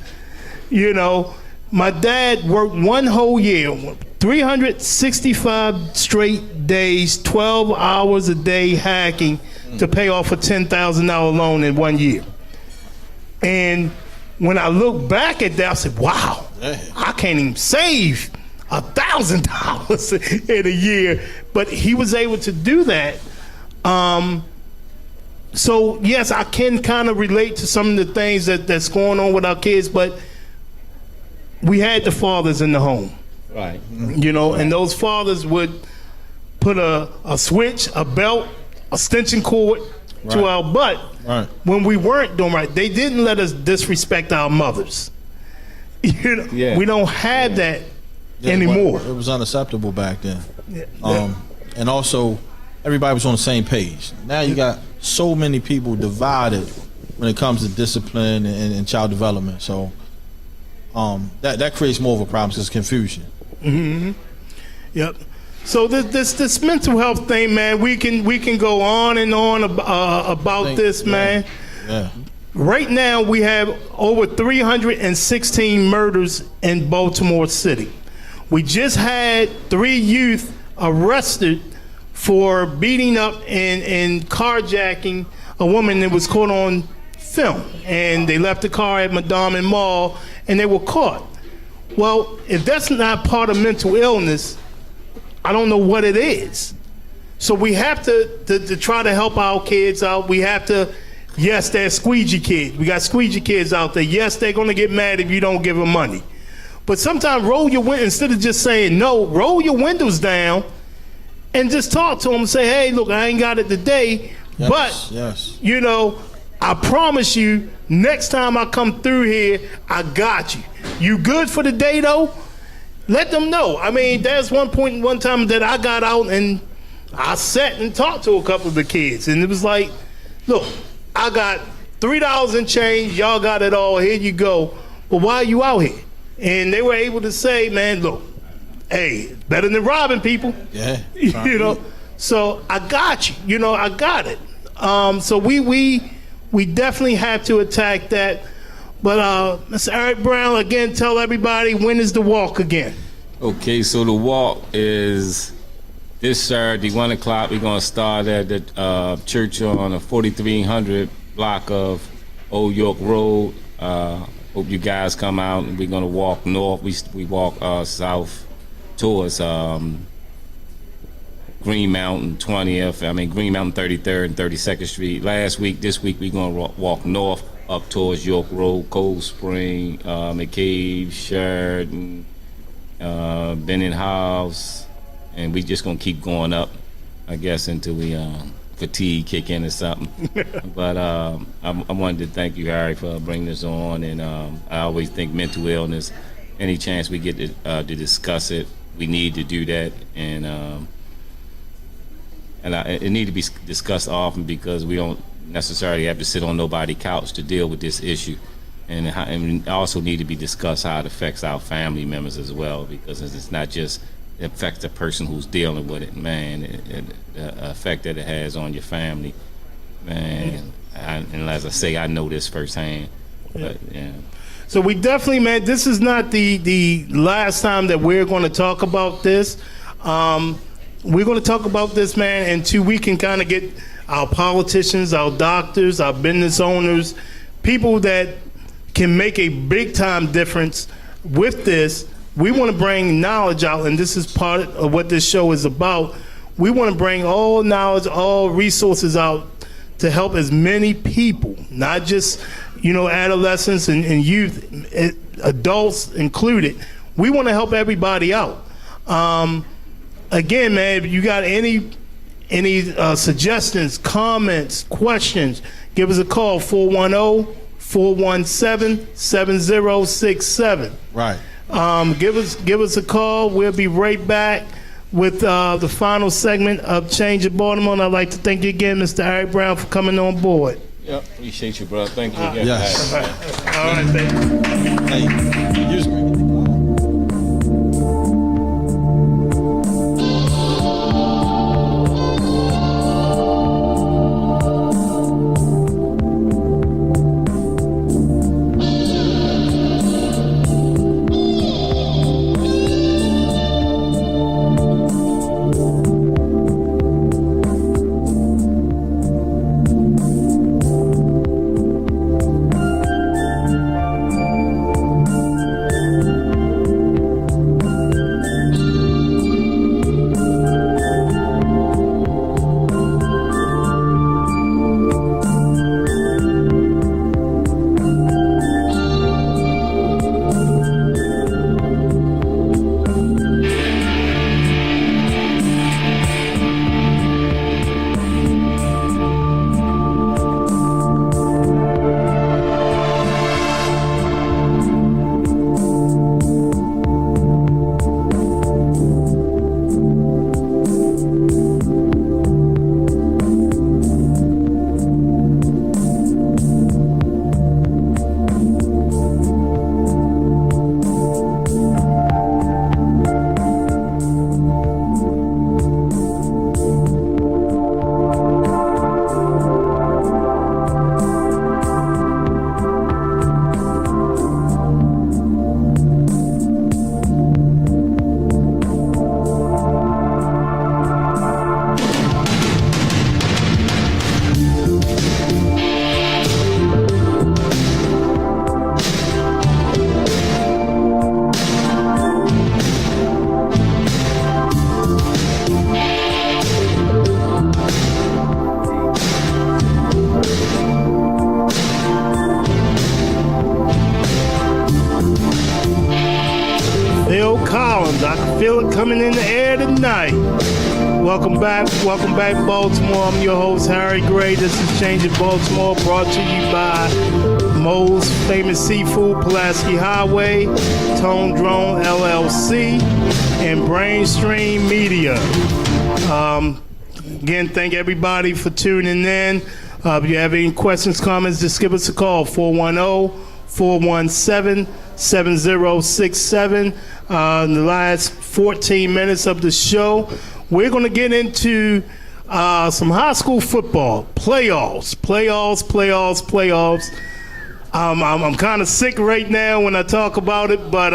S1: My dad worked one whole year, 365 straight days, 12 hours a day hacking to pay off a $10,000 loan in 1 year. And when I look back at that, I said, wow, I can't even save $1,000 in a year. But he was able to do that. So, yes, I can kind of relate to some of the things that's going on with our kids, but we had the fathers in the home.
S3: Right.
S1: And those fathers would put a switch, a belt, a extension cord to our butt when we weren't doing right. They didn't let us disrespect our mothers. We don't have that anymore.
S4: It was unacceptable back then. And also, everybody was on the same page. Now you got so many people divided when it comes to discipline and child development. So that creates more of a problem because it's confusion.
S1: Mm-hmm. Yep. So this mental health thing, man, we can go on and on about this, man.
S4: Yeah.
S1: Right now, we have over 316 murders in Baltimore City. We just had 3 youth arrested for beating up and carjacking a woman that was caught on film. And they left the car at Madame Mall, and they were caught. Well, if that's not part of mental illness, I don't know what it is. So we have to try to help our kids out. We have to, yes, they're squeegee kids. We got squeegee kids out there. Yes, they're going to get mad if you don't give them money. But sometimes instead of just saying no, roll your windows down and just talk to them and say, hey, look, I ain't got it today.
S4: Yes.
S1: You know, I promise you, next time I come through here, I got you. You good for the day, though? Let them know. I mean, there's one time that I got out and I sat and talked to a couple of the kids, and it was like, look, I got $3 in change. Y'all got it all. Here you go. But why are you out here? And they were able to say, man, look, hey, better than robbing people.
S4: Yeah.
S1: You know, so I got you. You know, I got it. So we definitely have to attack that. But Mr. Eric Brown, again, tell everybody, when is the walk again?
S3: Okay, so the walk is this Saturday, 1 o'clock. We're going to start at the church on the 4300 block of Old York Road. Hope you guys come out, and we're going to walk north. We walk south towards Green Mountain 20th. Green Mountain 33rd and 32nd Street. This week, we're going to walk north up towards York Road, Cold Spring, McCabe, Sheridan, Bennett House, and we just gonna keep going up, I guess, until we fatigue kick in or something. But I wanted to thank you, Harry, for bringing this on, and I always think mental illness, any chance we get to discuss it, we need to do that, and it need to be discussed often, because we don't necessarily have to sit on nobody's couch to deal with this issue, and also need to be discussed how it affects our family members as well, because it's not just it affects the person who's dealing with it, man. The effect that it has on your family, man. And as I say, I know this firsthand. But yeah.
S1: So we definitely, man, this is not the last time that we're going to talk about this. We're going to talk about this, man, until we can kind of get our politicians, our doctors, our business owners, people that can make a big time difference with this. We want to bring knowledge out, and this is part of what this show is about. We want to bring all knowledge, all resources out to help as many people, not just, adolescents and youth, adults included. We want to help everybody out. Again, man, if you got any suggestions, comments, questions, give us a call, 410-417-7067.
S4: Right.
S1: Give us a call. We'll be right back with the final segment of Change in Baltimore. And I'd like to thank you again, Mr. Eric Brown, for coming on board.
S3: Yep, appreciate you, bro. Thank you again.
S4: Yes.
S1: All right, thank you.
S4: Hey, use me.
S1: Welcome back, Baltimore. I'm your host, Harry Gray. This is Changing Baltimore, brought to you by Mo's Famous Seafood, Pulaski Highway, Tone Drone LLC, and Brainstream Media. Again, thank everybody for tuning in. If you have any questions, comments, just give us a call, 410-417-7067. In the last 14 minutes of the show, we're going to get into some high school football playoffs. I'm kind of sick right now when I talk about it, but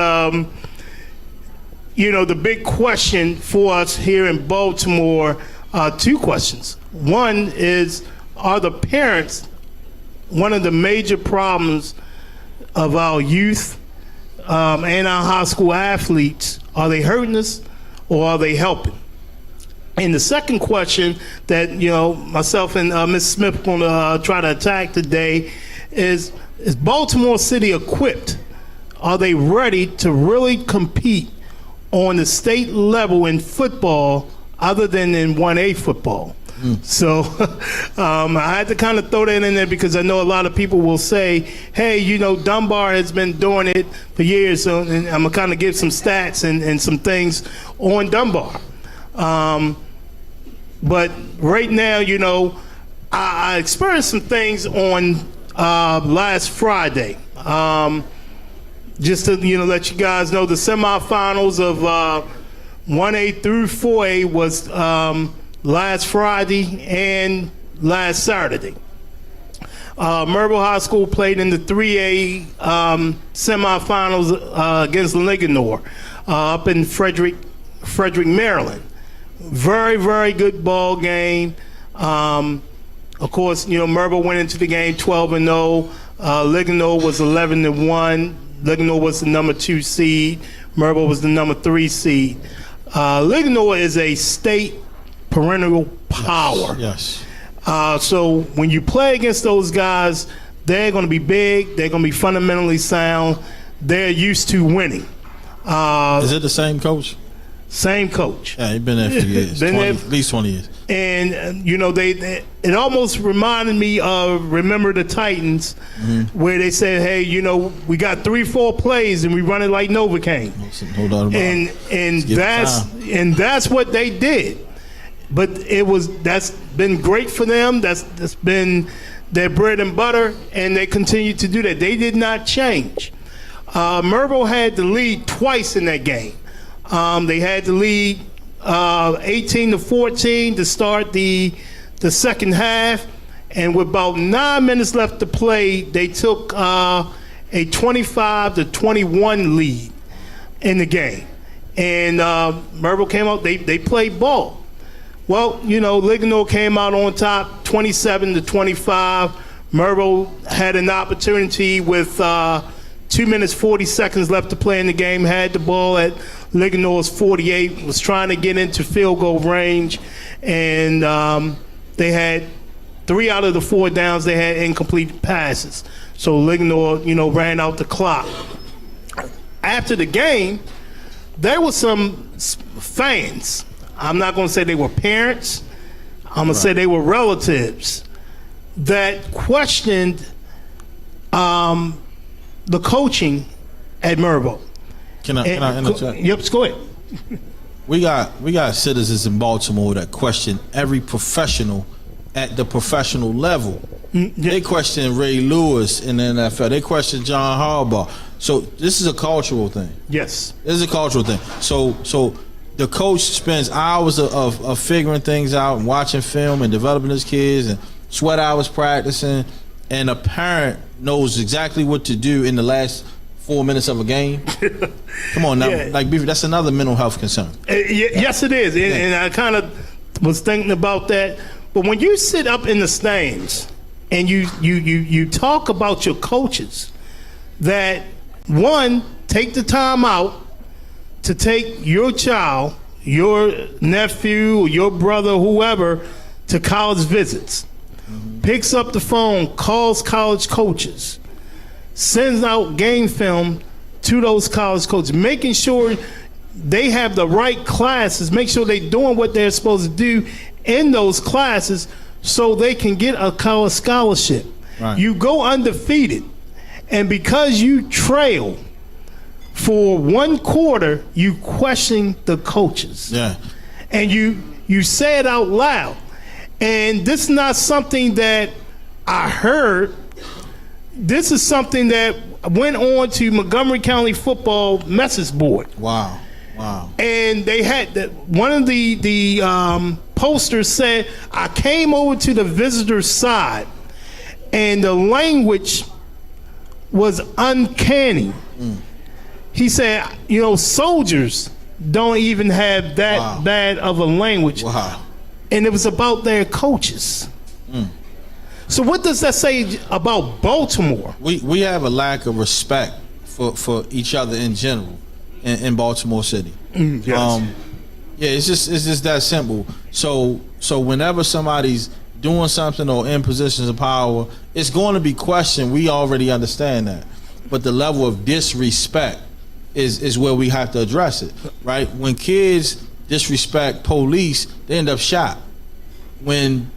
S1: the big question for us here in Baltimore, two questions. One is, are the parents one of the major problems of our youth and our high school athletes? Are they hurting us or are they helping? And the second question that myself and Ms. Smith are going to try to attack today is Baltimore City equipped? Are they ready to really compete on the state level in football other than in 1A football? So I had to kind of throw that in there because I know a lot of people will say, hey, Dunbar has been doing it for years, so and I'm going to kind of give some stats and some things on Dunbar. But right now, I experienced some things on last Friday. Just to let you guys know, the semifinals of 1A through 4A was last Friday and last Saturday. Myrtle High School played in the 3A semifinals against Linganore up in Frederick, Maryland. Very, very good ball game. Of course, Myrtle went into the game 12-0. Linganore was 11-1. Linganore was the number 2 seed. Myrtle was the number 3 seed. Linganore is a state perennial power.
S4: Yes.
S1: So when you play against those guys, they're going to be big. They're going to be fundamentally sound. They're used to winning.
S4: Is it the same coach?
S1: Same coach.
S4: Yeah, he's been there for years. At least 20 years.
S1: And it almost reminded me of Remember the Titans, where they said, hey, we got 3-4 plays and we run it like Novocaine.
S4: No doubt about it.
S1: And that's what they did. But that's been great for them. That's been their bread and butter, and they continue to do that. They did not change. Myrtle had the lead twice in that game. They had the lead 18-14 to start the second half, and with about 9 minutes left to play, they took a 25-21 lead in the game. And Myrtle came out. They played ball. Well, Linganore came out on top, 27-25. Myrtle had an opportunity with 2 minutes 40 seconds left to play in the game. Had the ball at Linganore's 48. Was trying to get into field goal range, and they had 3 out of the 4 downs. They had incomplete passes. So Linganore, ran out the clock. After the game, there were some fans. I'm not going to say they were parents. I'm going to say they were relatives that questioned the coaching at Myrtle.
S4: Can I interject?
S1: Yep, go ahead.
S4: We got citizens in Baltimore that question every professional at the professional level. They question Ray Lewis in the NFL. They question John Harbaugh. So this is a cultural thing.
S1: Yes.
S4: This is a cultural thing. So the coach spends hours of figuring things out and watching film and developing his kids and sweat hours practicing, and a parent knows exactly what to do in the last 4 minutes of a game. Come on now, that's another mental health concern.
S1: Yes, it is, and I kind of was thinking about that. But when you sit up in the stands and you talk about your coaches, that one, take the time out to take your child, your nephew, or your brother, whoever, to college visits. Picks up the phone, calls college coaches, sends out game film to those college coaches, making sure they have the right classes, make sure they're doing what they're supposed to do in those classes so they can get a college scholarship.
S4: Right.
S1: You go undefeated, and because you trail for one quarter, you question the coaches.
S4: Yeah.
S1: And you say it out loud. And this is not something that I heard. This is something that went on to Montgomery County football message board.
S4: Wow.
S1: And they had one of the posters said, I came over to the visitor side, and the language was uncanny. He said, soldiers don't even have that bad of a language.
S4: Wow.
S1: And it was about their coaches. So what does that say about Baltimore?
S4: We have a lack of respect for each other in general in Baltimore City.
S1: Yes.
S4: Yeah, it's just that simple. So whenever somebody's doing something or in positions of power, it's going to be questioned. We already understand that. But the level of disrespect is where we have to address it, right? When kids disrespect police, they end up shot. When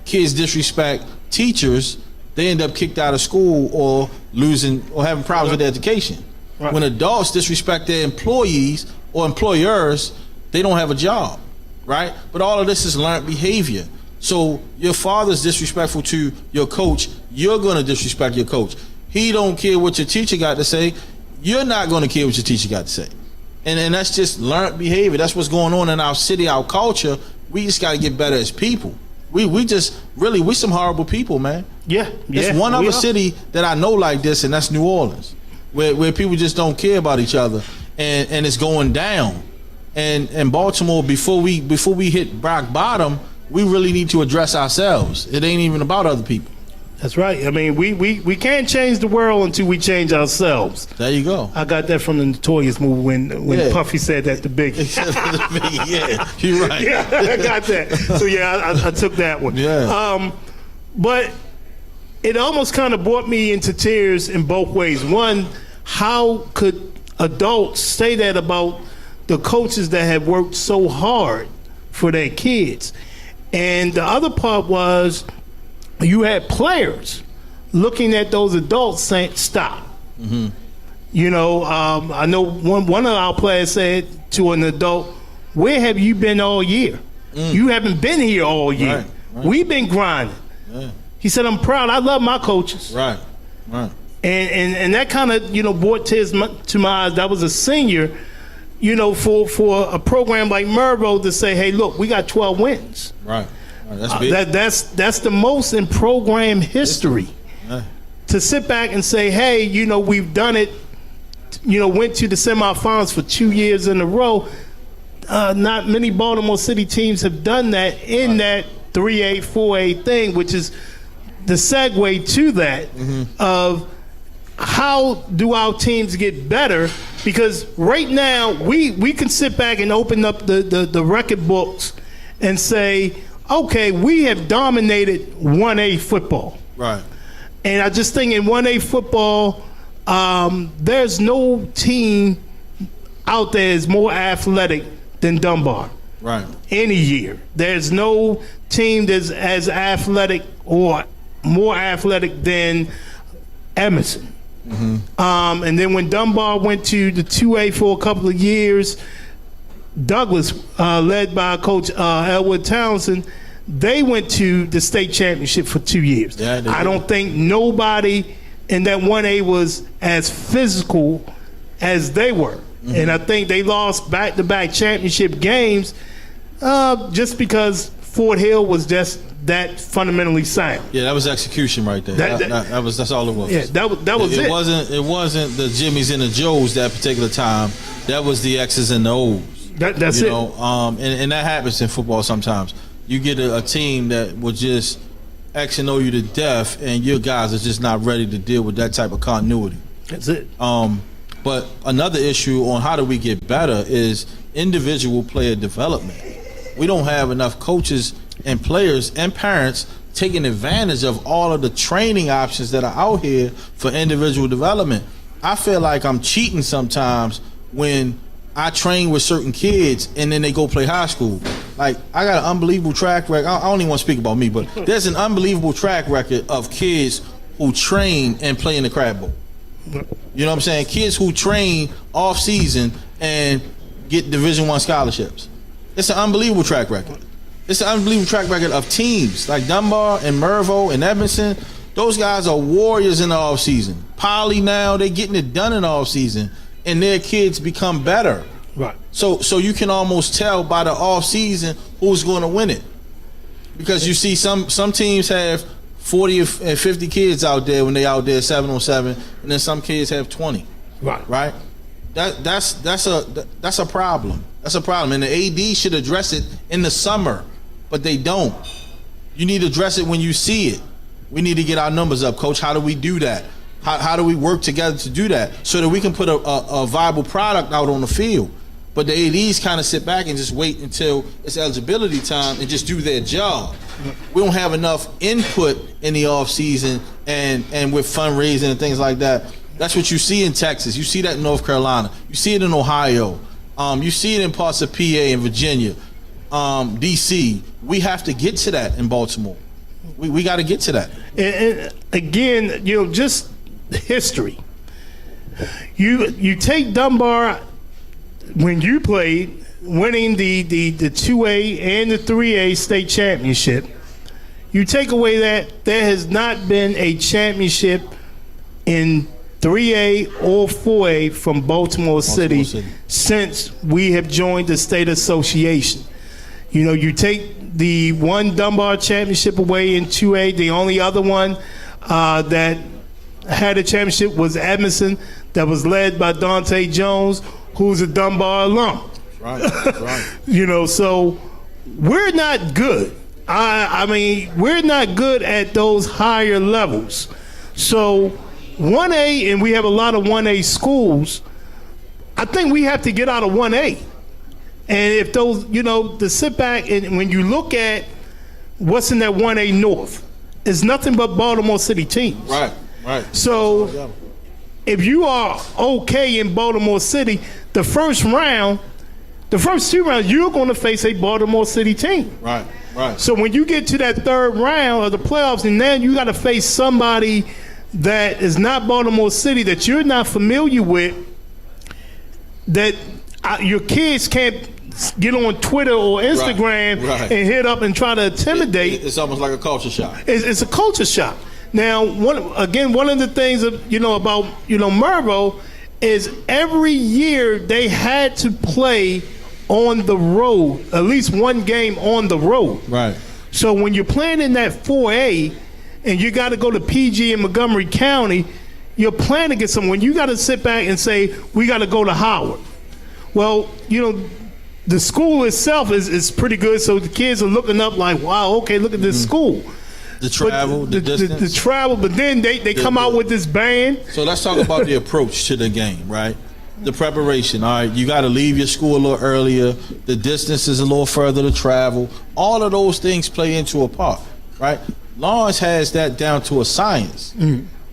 S4: kids disrespect teachers, they end up kicked out of school or losing or having problems with their education.
S1: Right.
S4: When adults disrespect their employees or employers, they don't have a job, right? But all of this is learned behavior. So your father's disrespectful to your coach, you're going to disrespect your coach. He don't care what your teacher got to say, you're not going to care what your teacher got to say. And that's just learned behavior. That's what's going on in our city, our culture. We just got to get better as people. We some horrible people, man.
S1: Yeah.
S4: There's one other city that I know like this, and that's New Orleans, where people just don't care about each other, and it's going down. And Baltimore, before we hit rock bottom, we really need to address ourselves. It ain't even about other people.
S1: That's right. I mean, we can't change the world until we change ourselves.
S4: There you go.
S1: I got that from the Notorious movie when Puffy said that to Biggie.
S4: Yeah, you're right.
S1: Yeah, I got that. So yeah, I took that one.
S4: Yeah.
S1: But it almost kind of brought me into tears in both ways. One, how could adults say that about the coaches that have worked so hard for their kids? And the other part was, you had players looking at those adults saying, stop. Mm-hmm. I know one of our players said to an adult, where have you been all year? You haven't been here all year. Right. We've been grinding. Yeah. He said, I'm proud. I love my coaches.
S4: Right.
S1: And that kind of, brought tears to my eyes. That was a senior, for a program like Mervo to say, hey, look, we got 12 wins.
S4: Right. That's big.
S1: That's the most in program history.
S4: Yeah.
S1: To sit back and say, hey, we've done it, went to the semifinals for 2 years in a row. Not many Baltimore City teams have done that in that 3A, 4A thing, which is the segue to that of how do our teams get better? Because right now we can sit back and open up the record books and say, okay, we have dominated 1A football.
S4: Right.
S1: And I just think in 1A football, there's no team out there is more athletic than Dunbar.
S4: Right.
S1: Any year. There's no team that's as athletic or more athletic than Emerson. Mm-hmm. And then when Dunbar went to the 2A for a couple of years, Douglas, led by Coach Elwood Townsend, they went to the state championship for 2 years.
S4: Yeah,
S1: I don't think nobody in that 1A was as physical as they were. Mm-hmm. And I think they lost back-to-back championship games just because Fort Hill was just that fundamentally sound.
S4: Yeah, that was execution right there. That's all it was.
S1: Yeah, that was it.
S4: It wasn't the Jimmys and the Joes that particular time. That was the X's and the O's.
S1: That's it.
S4: And that happens in football sometimes. You get a team that will just X and O you to death, and your guys are just not ready to deal with that type of continuity.
S1: That's it.
S4: But another issue on how do we get better is individual player development. We don't have enough coaches and players and parents taking advantage of all of the training options that are out here for individual development. I feel like I'm cheating sometimes when I train with certain kids and then they go play high school. Like, I got an unbelievable track record. I don't even want to speak about me, but there's an unbelievable track record of kids who train and play in the crab bowl. You know what I'm saying? Kids who train off season and get Division I scholarships. It's an unbelievable track record. It's an unbelievable track record of teams like Dunbar and Mervo and Edmondson. Those guys are warriors in the off season. Poly now, they getting it done in the off season, and their kids become better.
S1: Right.
S4: So you can almost tell by the off season who's going to win it, because you see some teams have 40 or 50 kids out there when they out there 7-on-7, and then some kids have 20. Right. That's a problem. That's a problem, and the AD should address it in the summer, but they don't. You need to address it when you see it. We need to get our numbers up, Coach. How do we do that? How do we work together to do that so that we can put a viable product out on the field? But the ADs kind of sit back and just wait until it's eligibility time and just do their job. We don't have enough input in the off season and with fundraising and things like that. That's what you see in Texas. You see that in North Carolina. You see it in Ohio. You see it in parts of PA and Virginia, DC. We have to get to that in Baltimore. We got to get to that.
S1: And again, just history. You take Dunbar when you played, winning the 2A and the 3A state championship. You take away that, there has not been a championship in 3A or 4A from Baltimore City since we have joined the state association. You take the one Dunbar championship away in 2A. The only other one that had a championship was Edmondson, that was led by Dante Jones, who's a Dunbar alum.
S4: Right.
S1: So we're not good. I mean, we're not good at those higher levels. So 1A, and we have a lot of 1A schools, I think we have to get out of 1A. And if those, to sit back and when you look at what's in that 1A North, it's nothing but Baltimore City teams.
S4: Right.
S1: So if you are okay in Baltimore City, the first two rounds, you're going to face a Baltimore City team.
S4: Right.
S1: So when you get to that third round of the playoffs, and then you got to face somebody that is not Baltimore City, that you're not familiar with, that your kids can't get on Twitter or Instagram and hit up and try to intimidate.
S4: It's almost like a culture shock.
S1: It's a culture shock. Now, one of the things about Mervo is every year they had to play on the road, at least one game on the road.
S4: Right.
S1: So when you're playing in that 4A and you got to go to PG in Montgomery County, you're playing against someone. When you got to sit back and say, we got to go to Howard. Well, the school itself is pretty good, so the kids are looking up like, wow, okay, look at this school.
S4: The travel, the distance.
S1: The travel, but then they come out with this band.
S4: So let's talk about the approach to the game, right? The preparation, all right? You got to leave your school a little earlier. The distance is a little further to travel. All of those things play into a part, right? Lawrence has that down to a science,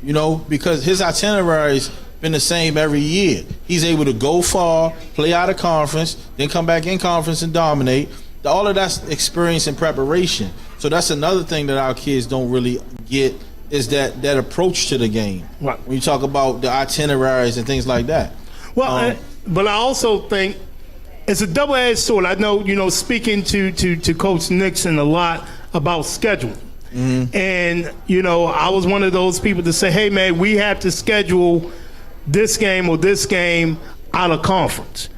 S4: because his itinerary's been the same every year. He's able to go far, play out of conference, then come back in conference and dominate. All of that's experience and preparation. So that's another thing that our kids don't really get, is that approach to the game.
S1: Right.
S4: When you talk about the itineraries and things like that.
S1: Well, but I also think it's a double-edged sword. I know, speaking to Coach Nixon a lot about scheduling. Mm-hmm. And, I was one of those people to say, hey, man, we have to schedule this game or this game out of conference.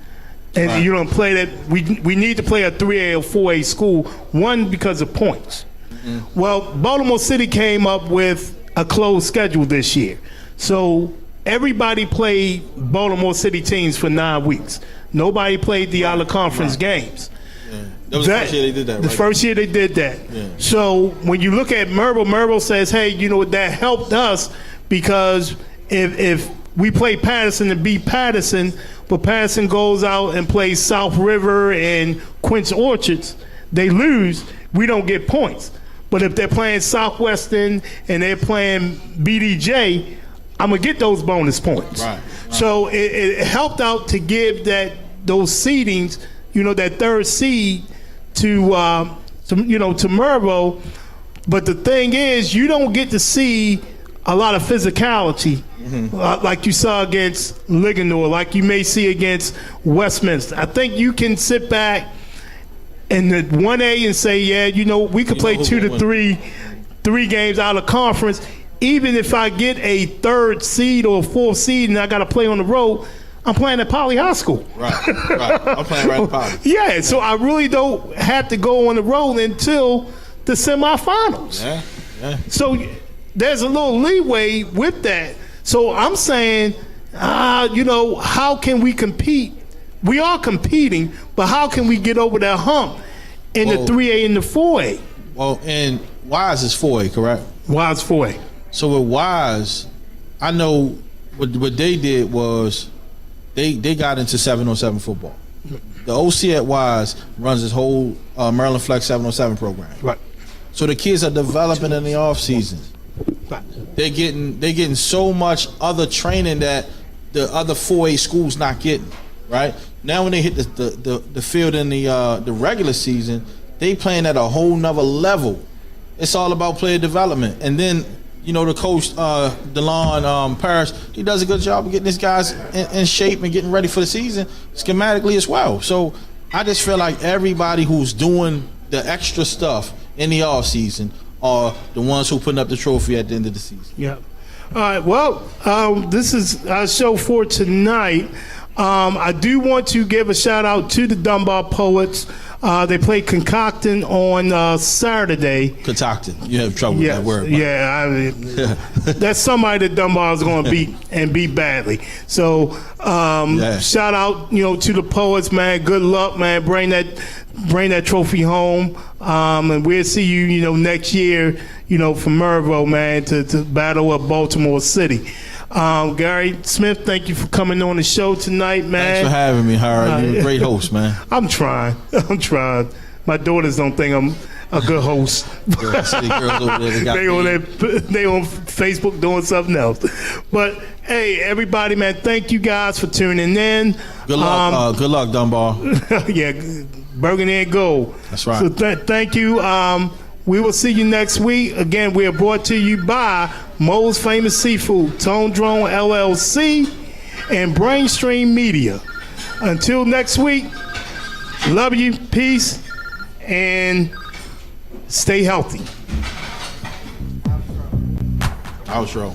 S1: And you don't play that. We need to play a 3A or 4A school, one, because of points. Mm-hmm. Well, Baltimore City came up with a closed schedule this year. So everybody played Baltimore City teams for 9 weeks. Nobody played the out-of-conference games.
S4: Yeah. That was the first year they did that, right?
S1: The first year they did that.
S4: Yeah.
S1: So when you look at Mervo says, hey, that helped us because if we play Patterson and beat Patterson, but Patterson goes out and plays South River and Quince Orchards, they lose, we don't get points. But if they're playing Southwestern and they're playing BDJ, I'm going to get those bonus points.
S4: Right.
S1: So it helped out to give that those seedings, that third seed to Mervo. But the thing is, you don't get to see a lot of physicality like you saw against Ligonor, like you may see against Westminster. I think you can sit back in the 1A and say, yeah, we could play 2 to 3 games out of conference. Even if I get a third seed or a fourth seed and I got to play on the road, I'm playing at Poly High School.
S4: Right. I'm playing right at Poly.
S1: Yeah, so I really don't have to go on the road until the semifinals.
S4: Yeah.
S1: So there's a little leeway with that. So I'm saying, how can we compete? We are competing, but how can we get over that hump in the 3A and the 4A?
S4: Well, and Wise is 4A, correct?
S1: Wise 4A.
S4: So with Wise, I know what they did was they got into 707 football. The OC at Wise runs this whole Maryland Flex 707 program.
S1: Right.
S4: So the kids are developing in the off season.
S1: Right.
S4: They're getting so much other training that the other 4A schools not getting. Right now, when they hit the field in the regular season, they playing at a whole nother level. It's all about player development, and then the coach DeLon Parrish, he does a good job of getting these guys in shape and getting ready for the season schematically as well. So I just feel like everybody who's doing the extra stuff in the off season are the ones who putting up the trophy at the end of the season.
S1: Yeah. All right. Well, this is our show for tonight. I do want to give a shout out to the Dunbar Poets. They play Concocton on Saturday.
S4: Concocton. You have trouble with that word.
S1: Yeah, that's somebody that Dunbar is going to beat and beat badly. So shout out, to the Poets, man. Good luck, man. Bring that trophy home, and we'll see you, next year, from Mervo, man, to battle up Baltimore City. Gary Smith, thank you for coming on the show tonight, man.
S4: Thanks for having me, Howard. You're a great host, man.
S1: I'm trying. My daughters don't think I'm a good host.
S4: They
S1: on Facebook doing something else. But hey, everybody, man, thank you guys for tuning in.
S4: Good luck, Dunbar.
S1: Yeah, Burgundy and Gold.
S4: That's right.
S1: So thank you. We will see you next week. Again, we are brought to you by Mo's Famous Seafood, Tone Drone LLC, and Brainstream Media. Until next week, love you, peace, and stay healthy.
S4: Outro.